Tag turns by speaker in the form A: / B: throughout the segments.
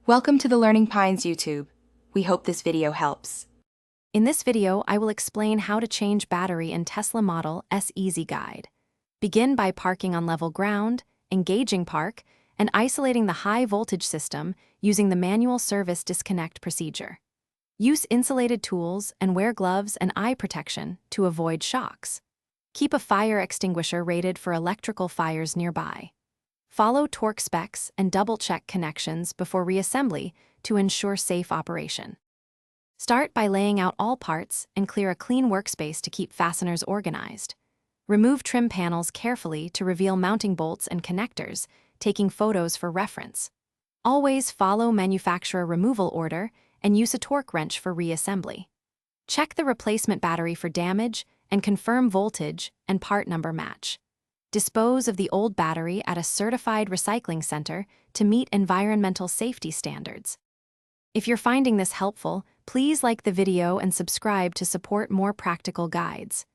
A: Welcome to the Learning Pines YouTube. We hope this video helps.
B: In this video, I will explain how to change battery in Tesla Model S Easy Guide. Begin by parking on level ground, engaging park, and isolating the high voltage system using the manual service disconnect procedure. Use insulated tools and wear gloves and eye protection to avoid shocks. Keep a fire extinguisher rated for electrical fires nearby. Follow torque specs and double-check connections before reassembly to ensure safe operation. Start by laying out all parts and clear a clean workspace to keep fasteners organized. Remove trim panels carefully to reveal mounting bolts and connectors, taking photos for reference. Always follow manufacturer removal order and use a torque wrench for reassembly. Check the replacement battery for damage and confirm voltage and part number match. Dispose of the old battery at a certified recycling center to meet environmental safety standards. If you're finding this helpful, please like the video and subscribe to support more practical guides.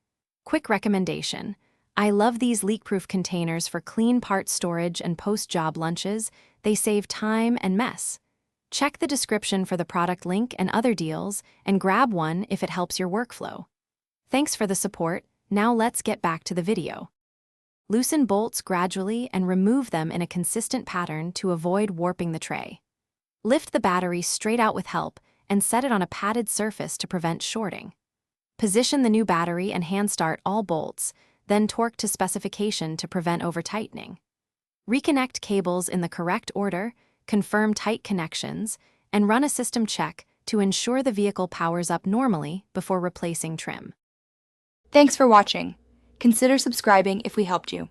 B: Quick recommendation: I love these leak-proof containers for clean part storage and post-job lunches. They save time and mess. Check the description for the product link and other deals, and grab one if it helps your workflow. Thanks for the support. Now let's get back to the video. Loosen bolts gradually and remove them in a consistent pattern to avoid warping the tray. Lift the battery straight out with help and set it on a padded surface to prevent shorting. Position the new battery and hand start all bolts, then torque to specification to prevent over-tightening. Reconnect cables in the correct order, confirm tight connections, and run a system check to ensure the vehicle powers up normally before replacing trim.
A: Thanks for watching. Consider subscribing if we helped you.